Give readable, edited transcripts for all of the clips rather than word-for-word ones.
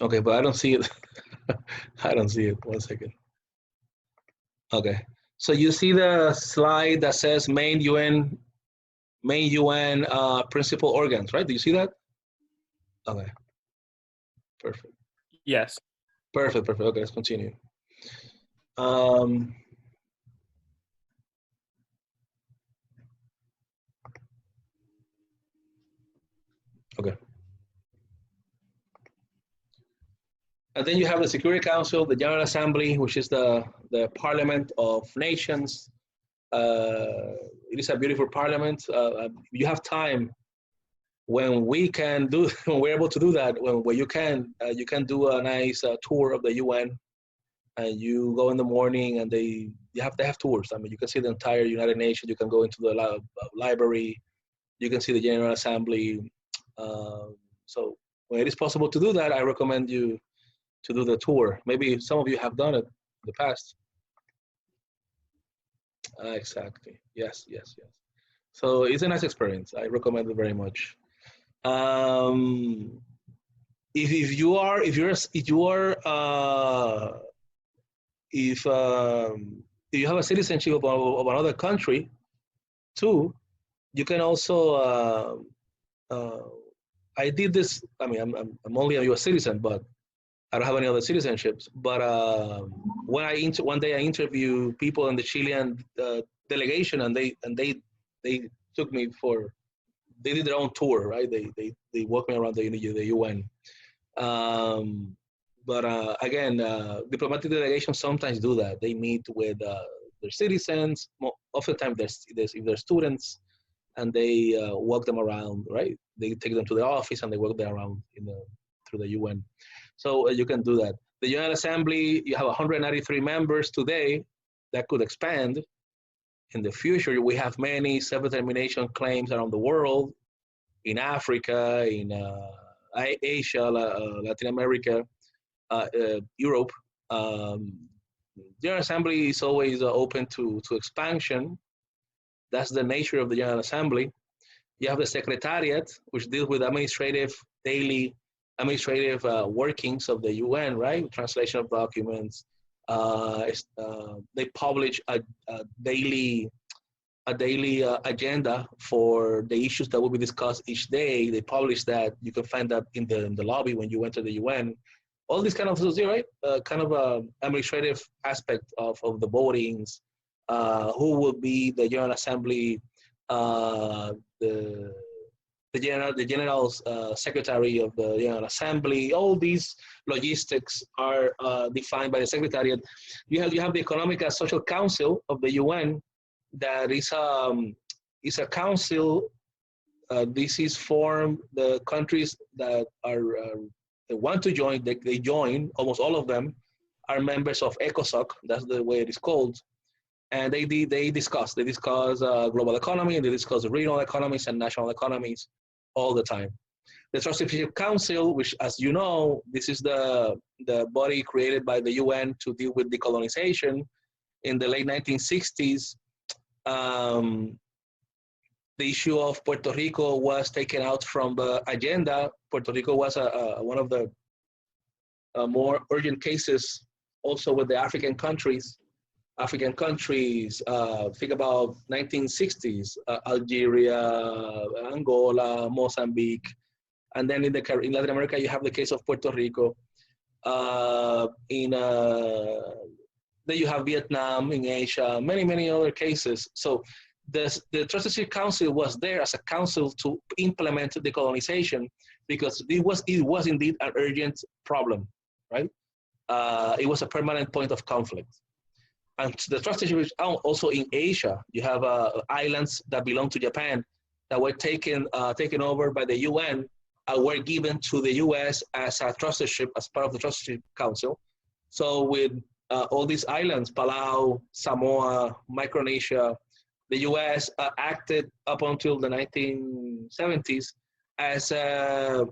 Okay, but I don't see it. I don't see it. 1 second. Okay. So you see the slide that says main UN principal organs, right? Do you see that? Okay. Perfect. Yes. Perfect. Perfect. Okay, let's continue. Um, okay. And then you have the Security Council, the General Assembly, which is the Parliament of Nations. It is a beautiful parliament. You have time when we can do, when we're able to do that, when you can do a nice tour of the UN, and you go in the morning, and they have tours. I mean, you can see the entire United Nations. You can go into the library. You can see the General Assembly. So when it is possible to do that, I recommend you to do the tour. Maybe some of you have done it in the past. Exactly. Yes, yes, yes. So it's a nice experience. I recommend it very much. Um, if you are if you have a citizenship of another country too, you can also I did this. I mean, I'm only a U.S. citizen, but I don't have any other citizenships. But one day I interviewed people in the Chilean delegation, and they took me for, they did their own tour, right? They walked me around the UN. But again, diplomatic delegations sometimes do that. They meet with their citizens. Oftentimes, if they're students, and they walk them around, right? They take them to the office and they walk them around through the UN. So you can do that. The General Assembly, you have 193 members today. That could expand in the future. We have many self-determination claims around the world, in Africa, in Asia, Latin America, Europe. General Assembly is always open to expansion. That's the nature of the General Assembly. You have the Secretariat, which deals with daily administrative workings of the UN, right? Translation of documents. They publish a daily agenda for the issues that will be discussed each day. They publish that. You can find that in the lobby when you enter the UN. All these kind of things, right? Kind of administrative aspect of the votings. Who will be the General Assembly? The general secretary of the General Assembly. All these logistics are defined by the Secretariat. You have the Economic and Social Council of the UN. That is a council. This is formed, the countries that are that want to join. They join. Almost all of them are members of ECOSOC. That's the way it is called. And they discuss global economy, and they discuss regional economies and national economies all the time. The Trusteeship Council, which, as you know, this is the body created by the UN to deal with decolonization in the late 1960s. The issue of Puerto Rico was taken out from the agenda. Puerto Rico was one of the more urgent cases, also with the African countries. Think about 1960s, Algeria, Angola, Mozambique, and then in Latin America, you have the case of Puerto Rico. Then you have Vietnam, in Asia, many other cases. So the Trusteeship Council was there as a council to implement decolonization, because it was indeed an urgent problem, right? It was a permanent point of conflict. And the trusteeship is also in Asia. You have islands that belong to Japan that were taken over by the UN, were given to the US as a trusteeship, as part of the Trusteeship Council. So with all these islands, Palau, Samoa, Micronesia, the US acted up until the 1970s as a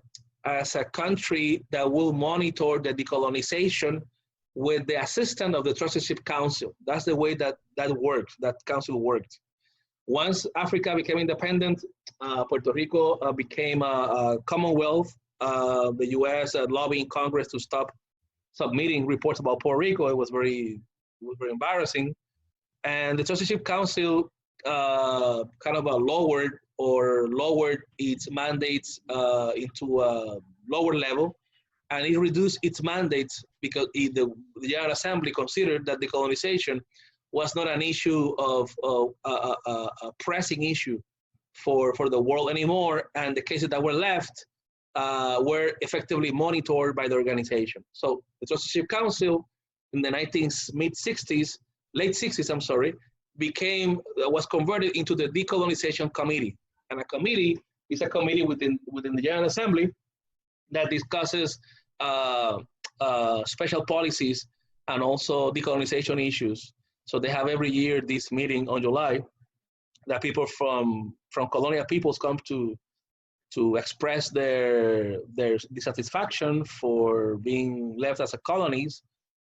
country that will monitor the decolonization with the assistance of the Trusteeship Council. That's the way that worked, that council worked. Once Africa became independent, Puerto Rico became a Commonwealth the U.S. Lobbying Congress to stop submitting reports about Puerto Rico. It was very embarrassing. And the Trusteeship Council kind of lowered its mandates into a lower level, and it reduced its mandates because the General Assembly considered that decolonization was not an issue of a pressing issue for the world anymore, and the cases that were left were effectively monitored by the organization. So the Trusteeship Council in the late 60s, I'm sorry, was converted into the Decolonization Committee. And a committee is a committee within the General Assembly that discusses special policies and also decolonization issues. So they have every year this meeting on July that people from colonial peoples come to express their dissatisfaction for being left as a colonies.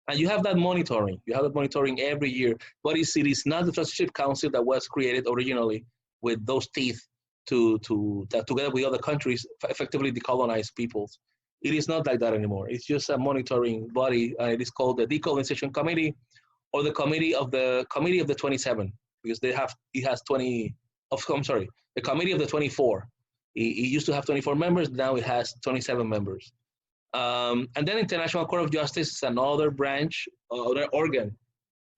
And you have that monitoring. You have that monitoring every year. But it is not the Trusteeship Council that was created originally with those teeth to together with other countries, effectively decolonize peoples. It is not like that anymore. It's just a monitoring body. It is called the Decolonization Committee, or the Committee of the 27, because the Committee of the 24. It used to have 24 members. Now it has 27 members. And then International Court of Justice is another branch, another organ,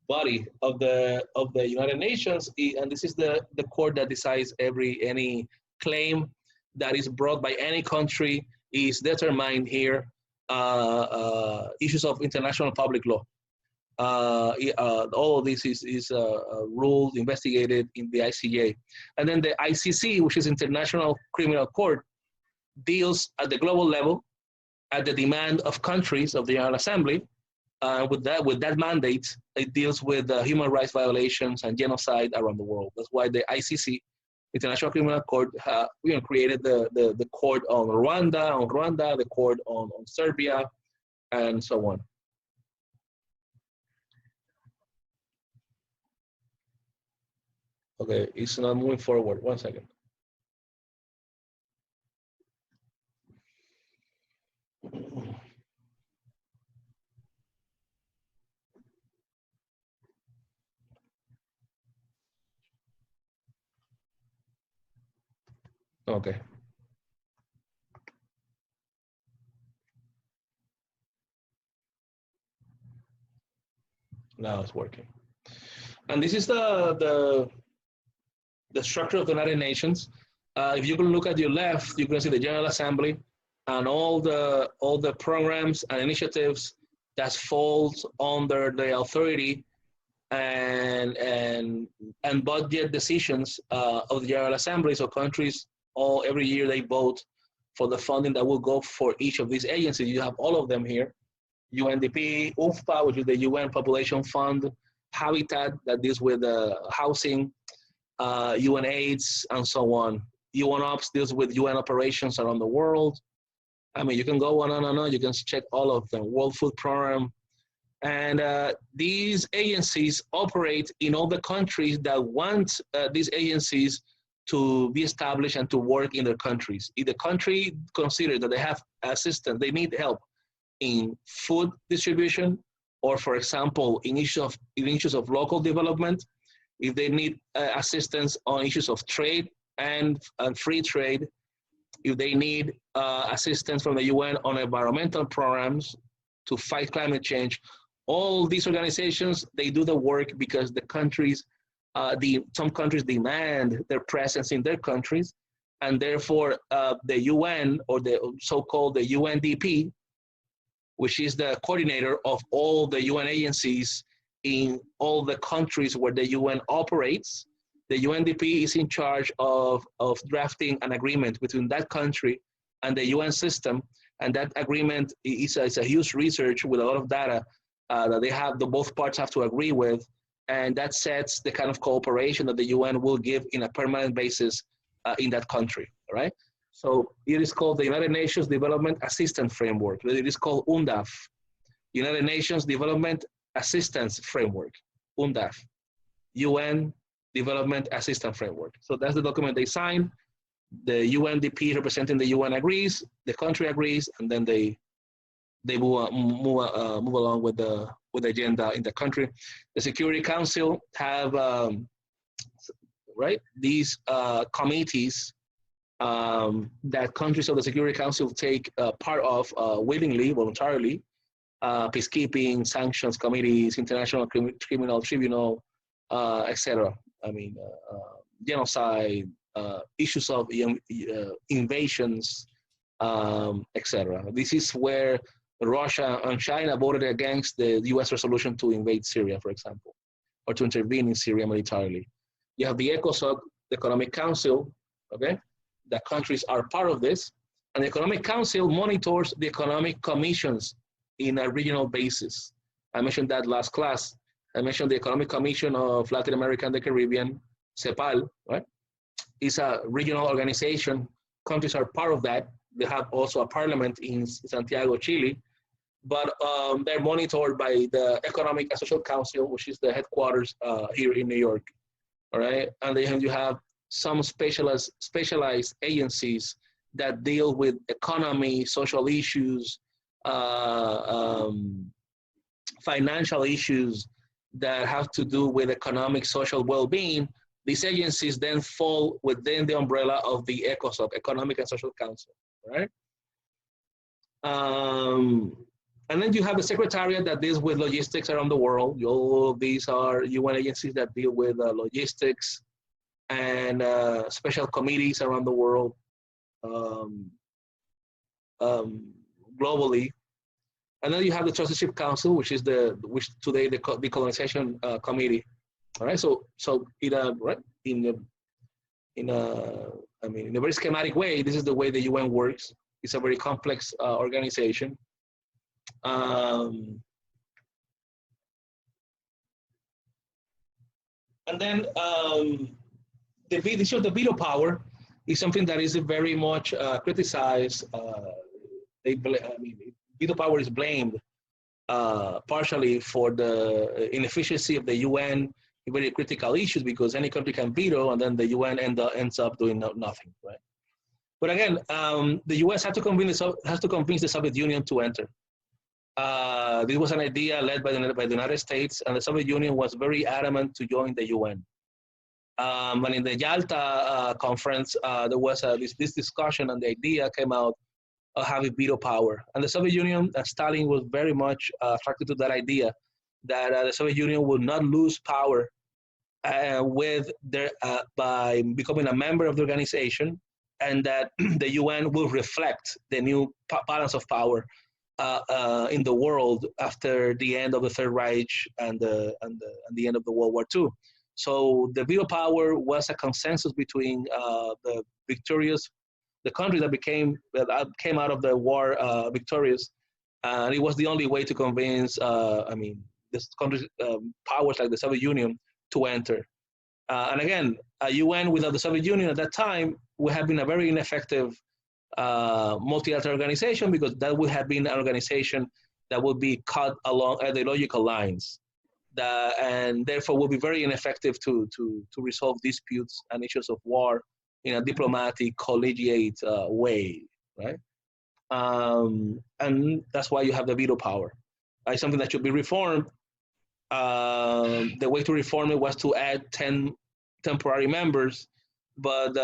body of the United Nations, and this is the court that decides any claim that is brought by any country is determined here. Issues of international public law. All of this is ruled, investigated in the ICJ. And then the ICC, which is International Criminal Court, deals at the global level at the demand of countries of the General Assembly. With that mandate, it deals with human rights violations and genocide around the world. That's why the ICC, International Criminal Court, created the court on Rwanda, the court on Serbia, and so on. Okay, it's not moving forward. 1 second. Okay. Now it's working. And this is the structure of the United Nations. If you can look at your left, you can see the General Assembly and all the programs and initiatives that falls under the authority and budget decisions of the General Assembly. So countries every year they vote for the funding that will go for each of these agencies. You have all of them here. UNDP, UNFPA, which is the UN Population Fund, Habitat, that deals with housing, UNAIDS, and so on. UNOPS deals with UN operations around the world. I mean, you can go on and on. You can check all of them. World Food Program. And these agencies operate in all the countries that want these agencies to be established and to work in their countries. If the country considers that they have assistance, they need help in food distribution, or for example, in issues of local development, if they need assistance on issues of trade and free trade, if they need assistance from the UN on environmental programs to fight climate change, all these organizations, they do the work because the countries, some countries demand their presence in their countries, and therefore the UN, or the so-called the UNDP, which is the coordinator of all the UN agencies in all the countries where the UN operates. The UNDP is in charge of drafting an agreement between that country and the UN system, and that agreement is a huge research with a lot of data that both parts have to agree with, and that sets the kind of cooperation that the UN will give in a permanent basis in that country, all right? So it is called the United Nations Development Assistance Framework. It is called UNDAF, United Nations Development Assistance Framework, UNDAF, UN Development Assistance Framework. So that's the document they signed. The UNDP representing the UN agrees, the country agrees, and then they move along with the agenda in the country. The Security Council have right these committees that countries of the Security Council take part of willingly, voluntarily. Peacekeeping, sanctions committees, international criminal tribunal, etc. I mean, genocide, issues of invasions, etc. This is where Russia and China voted against the U.S. resolution to invade Syria, for example, or to intervene in Syria militarily. You have the ECOSOC, the Economic Council, okay? The countries are part of this, and the Economic Council monitors the economic commissions in a regional basis. I mentioned that last class. I mentioned the Economic Commission of Latin America and the Caribbean, CEPAL, right? It's a regional organization. Countries are part of that. They have also a parliament in Santiago, Chile, but they're monitored by the Economic and Social Council, which is the headquarters here in New York, all right? And then you have some specialized agencies that deal with economy, social issues, financial issues that have to do with economic, social well-being. These agencies then fall within the umbrella of the ECOSOC, Economic and Social Council, right? And then you have the Secretariat that deals with logistics around the world. All of these are UN agencies that deal with logistics and special committees around the world. Globally, and then you have the Trusteeship Council, which is today the Decolonization Committee. All right, so in a very schematic way, this is the way the UN works. It's a very complex organization. And then the issue of the veto power is something that is very much criticized. Veto power is blamed partially for the inefficiency of the UN in very critical issues, because any country can veto and then the UN ends up doing nothing, right? But again, the US has to convince the Soviet Union to enter. This was an idea led by the United States, and the Soviet Union was very adamant to join the UN. And in the Yalta conference, there was this discussion, and the idea came out of having veto power. And the Soviet Union, Stalin was very much attracted to that idea, that the Soviet Union would not lose power by becoming a member of the organization, and that the UN will reflect the new balance of power in the world after the end of the Third Reich and the end of the World War II. So the veto power was a consensus between the country that came out of the war victorious, and it was the only way to convince this country's powers like the Soviet Union to enter. And again, a UN without the Soviet Union at that time would have been a very ineffective multilateral organization, because that would have been an organization that would be cut along ideological lines, and therefore would be very ineffective to resolve disputes and issues of war in a diplomatic, collegiate way, right? And that's why you have the veto power. It's something that should be reformed. The way to reform it was to add 10 temporary members, but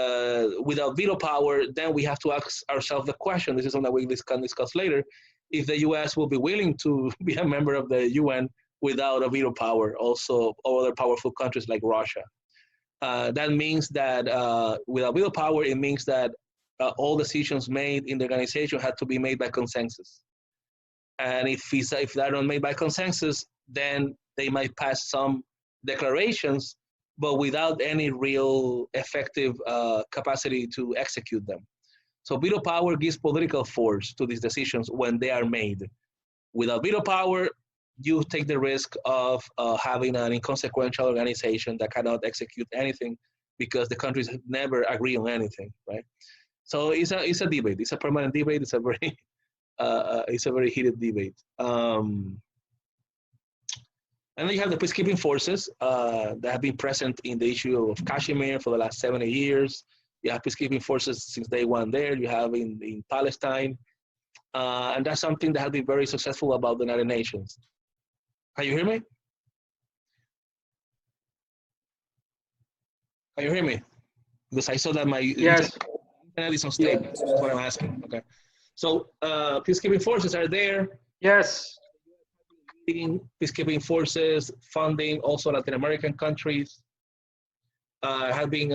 without veto power, then we have to ask ourselves the question, this is something that we can discuss later, if the US will be willing to be a member of the UN without a veto power, also other powerful countries like Russia. That means that without veto power, it means that all decisions made in the organization had to be made by consensus. And if they're not made by consensus, then they might pass some declarations, but without any real effective capacity to execute them. So veto power gives political force to these decisions when they are made. Without veto power, you take the risk of having an inconsequential organization that cannot execute anything because the countries never agree on anything, right? So it's a debate. It's a permanent debate. It's a very heated debate. And then you have the peacekeeping forces that have been present in the issue of Kashmir for the last 70 years. You have peacekeeping forces since day one there. You have in Palestine. And that's something that has been very successful about the United Nations. Can you hear me? Can you hear me? Because I saw that my Yes. internet is unstable. Yeah. So that's what I'm asking. Okay. So peacekeeping forces are there. Yes. Peacekeeping forces, funding, also Latin American countries have been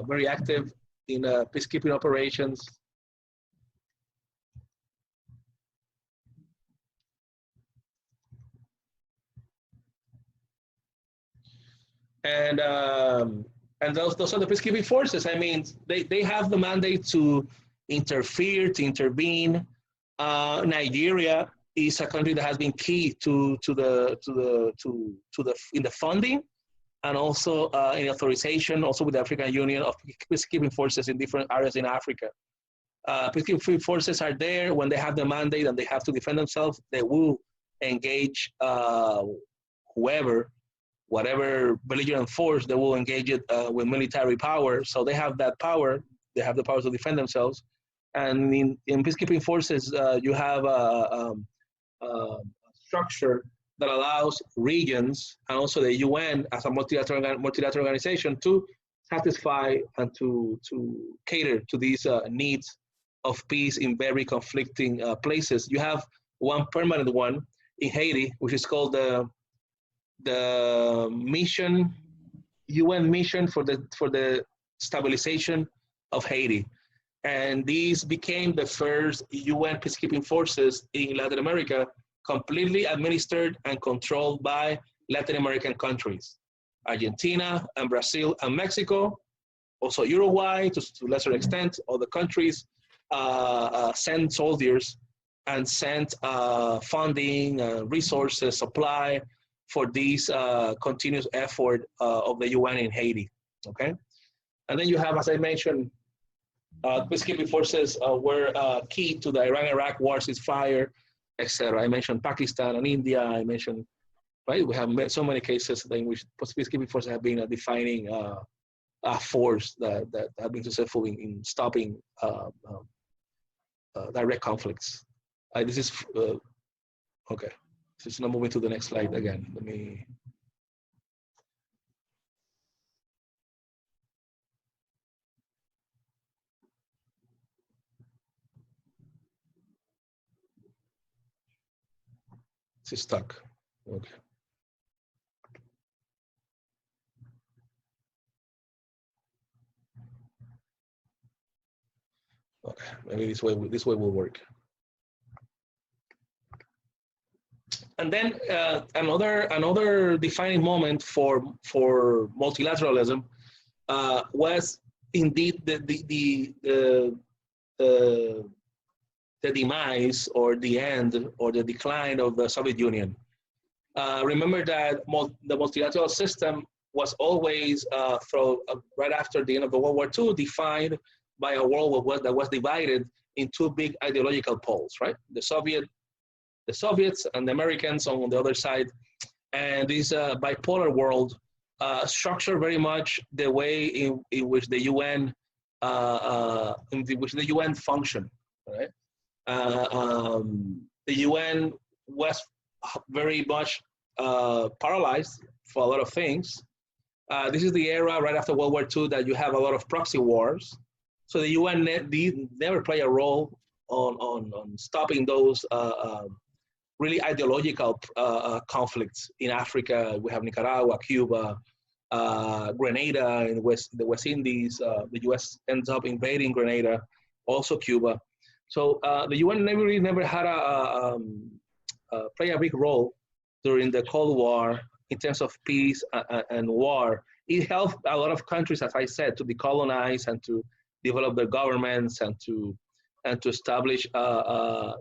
very active in peacekeeping operations. And those are the peacekeeping forces. I mean, they have the mandate to interfere, to intervene. Nigeria is a country that has been key to the in the funding and also in authorization, also with the African Union of peacekeeping forces in different areas in Africa. Peacekeeping forces are there when they have the mandate and they have to defend themselves. They will engage whoever, whatever belligerent force, they will engage it with military power. So they have that power. They have the power to defend themselves. And in peacekeeping forces, you have a structure that allows regions and also the UN as a multilateral organization to satisfy and to cater to these needs of peace in very conflicting places. You have one permanent one in Haiti, which is called the mission, UN mission for the stabilization of Haiti. And these became the first UN peacekeeping forces in Latin America, completely administered and controlled by Latin American countries, Argentina and Brazil and Mexico, also Uruguay to lesser extent. Other countries sent soldiers and sent funding, resources, supply for this continuous effort of the UN in Haiti, okay? And then you have, as I mentioned, peacekeeping forces were key to the Iran-Iraq war ceasefire, etc. I mentioned Pakistan and India. I mentioned, right? We have so many cases in which peacekeeping forces have been a defining force that have been successful in stopping direct conflicts. This is okay. Just now moving to the next slide again. Let me. It's stuck. Okay. Okay. Maybe this way will work. And then another defining moment for multilateralism was indeed the demise or the end or the decline of the Soviet Union. Remember that the multilateral system was always right after the end of the World War II defined by a world that was divided in two big ideological poles, right? The Soviets and the Americans on the other side, and this bipolar world structured very much the way in which the UN functioned, right? The UN was very much paralyzed for a lot of things. This is the era right after World War II that you have a lot of proxy wars. So the UN never play a role on stopping those really ideological conflicts in Africa. We have Nicaragua, Cuba, Grenada in the West Indies. The US ends up invading Grenada, also Cuba. So the UN never had play a big role during the Cold War in terms of peace and war. It helped a lot of countries, as I said, to decolonize and to develop their governments and to establish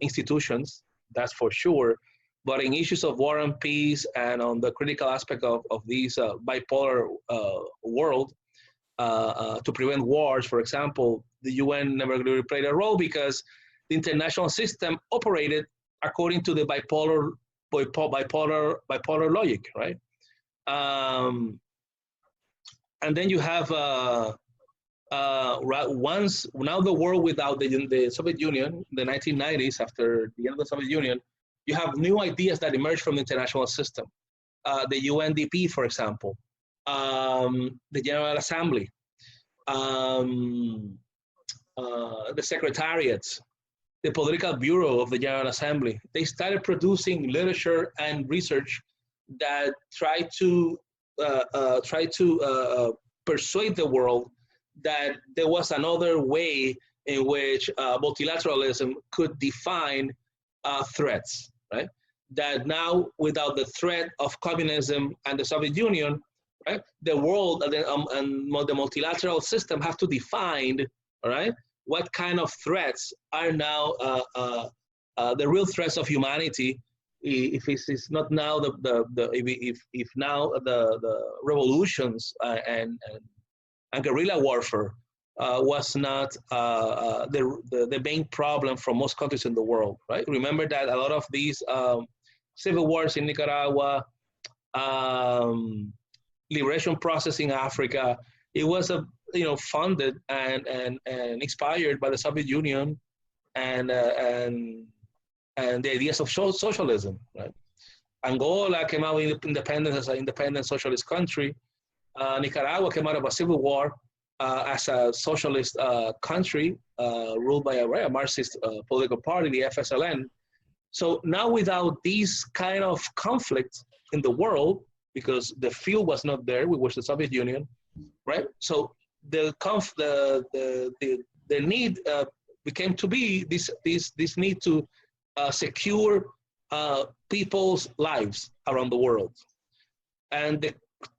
institutions. That's for sure. But in issues of war and peace and on the critical aspect of this bipolar world, to prevent wars, for example, the UN never really played a role because the international system operated according to the bipolar logic, right? And then you have Now the world without the Soviet Union, the 1990s, after the end of the Soviet Union, you have new ideas that emerge from the international system. The UNDP, for example, the General Assembly, the secretariats, the political bureau of the General Assembly. They started producing literature and research that try to persuade the world that there was another way in which multilateralism could define threats, right? That now, without the threat of communism and the Soviet Union, right, the world and the multilateral system have to define, all right, what kind of threats are now the real threats of humanity. If it's not now if now the revolutions and guerrilla warfare was not the main problem for most countries in the world, right? Remember that a lot of these civil wars in Nicaragua, liberation process in Africa, it was funded and inspired by the Soviet Union and the ideas of socialism, right? Angola came out with independence as an independent socialist country. Nicaragua came out of a civil war as a socialist country ruled by a Marxist political party, the FSLN. So now without these kind of conflicts in the world, because the fuel was not there, we was the Soviet Union, right? So the need became to be this need to secure people's lives around the world, and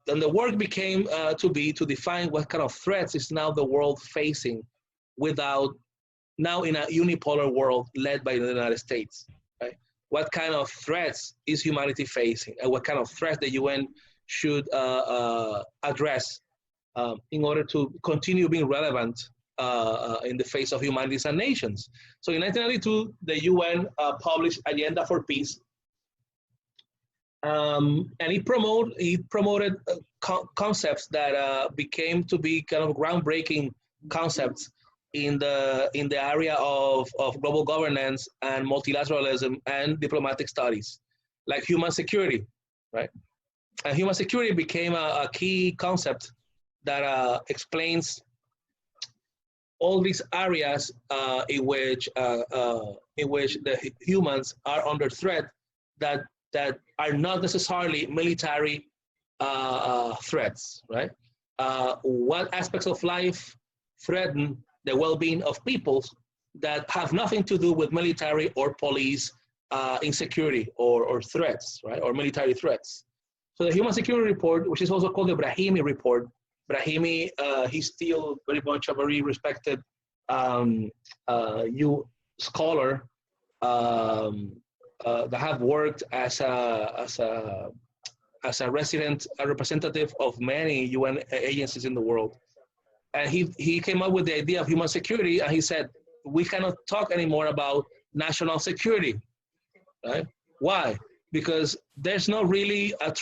the work became to define what kind of threats is now the world facing, without now in a unipolar world led by the United States, right? What kind of threats is humanity facing, and what kind of threats the UN should address in order to continue being relevant in the face of humanities and nations. So in 1992, the UN published Agenda for Peace, and it promoted concepts that became to be kind of groundbreaking concepts in the area of global governance and multilateralism and diplomatic studies, like human security, right? And human security became a key concept that explains all these areas in which the humans are under threat that are not necessarily military threats, right? What aspects of life threaten the well-being of peoples that have nothing to do with military or police insecurity or threats, right? Or military threats. So the Human Security Report, which is also called the Brahimi Report, Brahimi, he's still very much a very respected scholar that have worked as a resident, a representative of many UN agencies in the world. And he came up with the idea of human security, and he said, we cannot talk anymore about national security, right? Why? Because there's not really a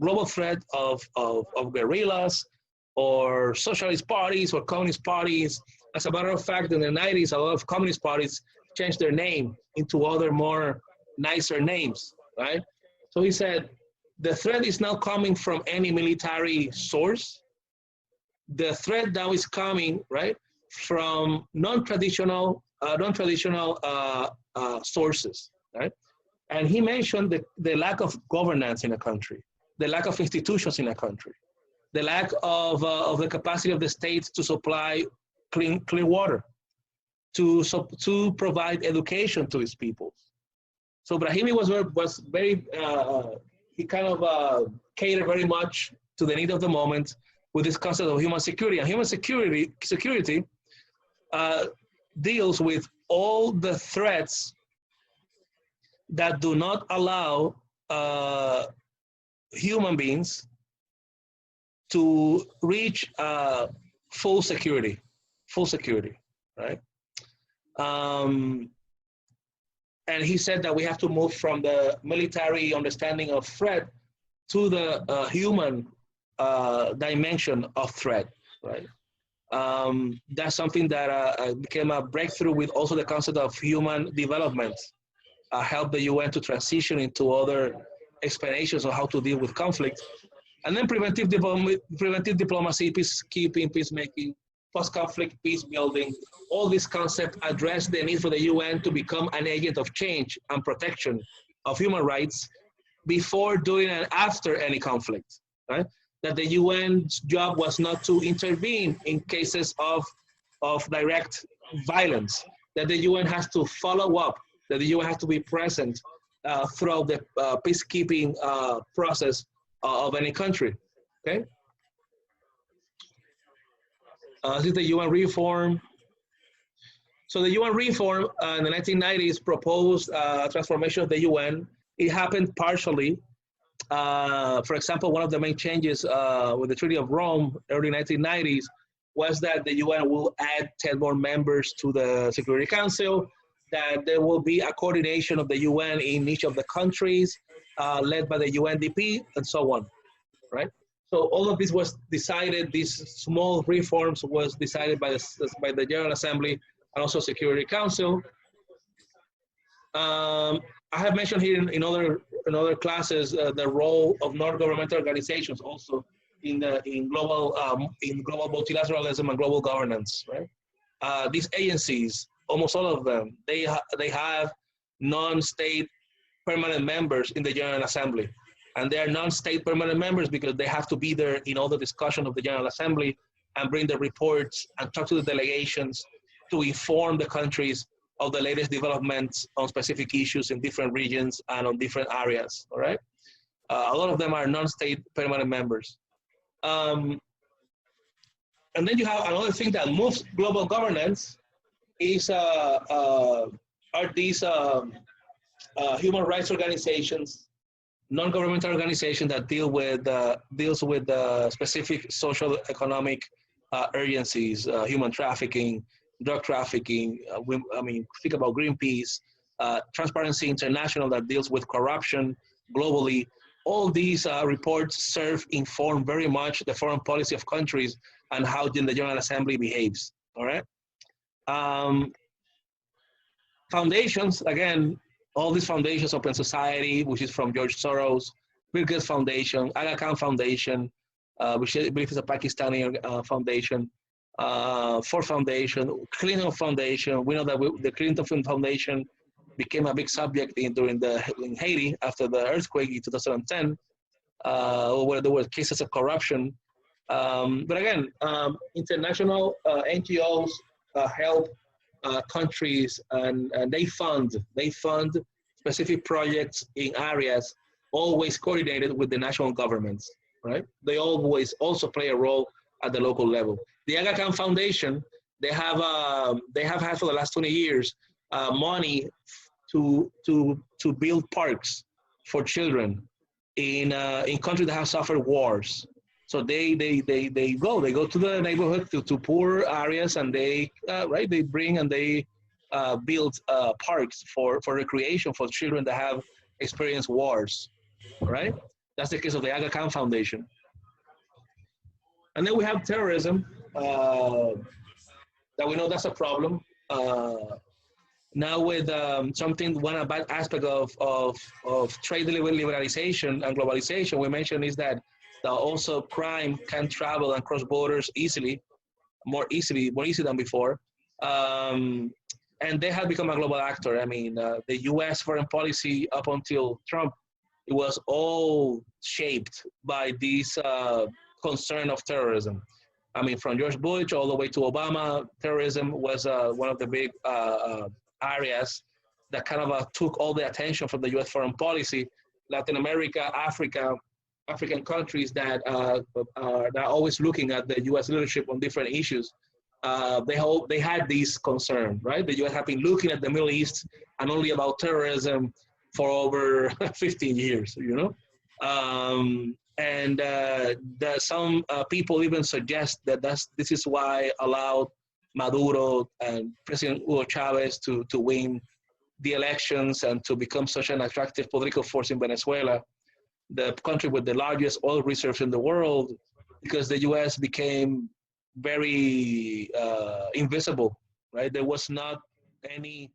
global threat of guerrillas or socialist parties or communist parties. As a matter of fact, in the 90s, a lot of communist parties changed their name into other more nicer names, right? So he said, the threat is now coming from any military source. The threat now is coming, right, from non-traditional sources, right? And he mentioned the lack of governance in a country, the lack of institutions in a country, the lack of the capacity of the states to supply clean water, to provide education to its people. So Brahimi was very he kind of catered very much to the need of the moment with this concept of human security. And human security deals with all the threats that do not allow human beings to reach full security, right? And he said that we have to move from the military understanding of threat to the human dimension of threat, right? That's something that became a breakthrough with also the concept of human development, helped the UN to transition into other explanations of how to deal with conflict. And then preventive diplomacy, peacekeeping, peacemaking, post-conflict peace building, all these concepts address the need for the UN to become an agent of change and protection of human rights before, during, and after any conflict, right? That the UN's job was not to intervene in cases of direct violence, that the UN has to follow up, that the UN has to be present throughout the peacekeeping process of any country, okay? This is the UN reform. So the UN reform in the 1990s proposed transformation of the UN. It happened partially. For example, one of the main changes with the Treaty of Rome, early 1990s, was that the UN will add 10 more members to the Security Council, that there will be a coordination of the UN in each of the countries, led by the UNDP, and so on, right? So all of this was decided, these small reforms was decided by the General Assembly and also Security Council. I have mentioned here in other classes the role of non-governmental organizations also in global multilateralism and global governance, right? These agencies, almost all of them, they have non-state permanent members in the General Assembly, and they are non-state permanent members because they have to be there in all the discussion of the General Assembly and bring the reports and talk to the delegations to inform the countries of the latest developments on specific issues in different regions and on different areas, all right? A lot of them are non-state permanent members. And then you have another thing that moves global governance is are these human rights organizations, non-governmental organizations that deals with specific social economic urgencies, human trafficking, drug trafficking. Think about Greenpeace, Transparency International that deals with corruption globally. All these reports inform very much the foreign policy of countries and how the General Assembly behaves, all right? Foundations, again, all these foundations, Open Society, which is from George Soros, Bill Gates Foundation, Aga Khan Foundation, which I believe is a Pakistani foundation, Ford Foundation, Clinton Foundation. We know that the Clinton Foundation became a big subject in Haiti after the earthquake in 2010, where there were cases of corruption. But again, international NGOs help countries, and they fund specific projects in areas always coordinated with the national governments, right? They always also play a role at the local level. The Aga Khan Foundation, they have had for the last 20 years money to build parks for children in countries that have suffered wars. So they go to the neighborhood to poor areas, and they bring and they build parks for recreation for children that have experienced wars, right? That's the case of the Aga Khan Foundation. And then we have terrorism, that we know that's a problem. Now with one bad aspect of trade liberalization and globalization we mentioned is that also crime can travel and cross borders more easily than before. And they have become a global actor. I mean, the US foreign policy up until Trump, it was all shaped by this concern of terrorism. I mean, from George Bush all the way to Obama, terrorism was one of the big areas that kind of took all the attention from the US foreign policy. Latin America, African countries that are always looking at the US leadership on different issues. They had this concern, right? The US have been looking at the Middle East and only about terrorism for over 15 years, you know? Some people even suggest that this is why allowed Maduro and President Hugo Chavez to win the elections and to become such an attractive political force in Venezuela, the country with the largest oil reserves in the world, because the US became very invisible, right? There was not any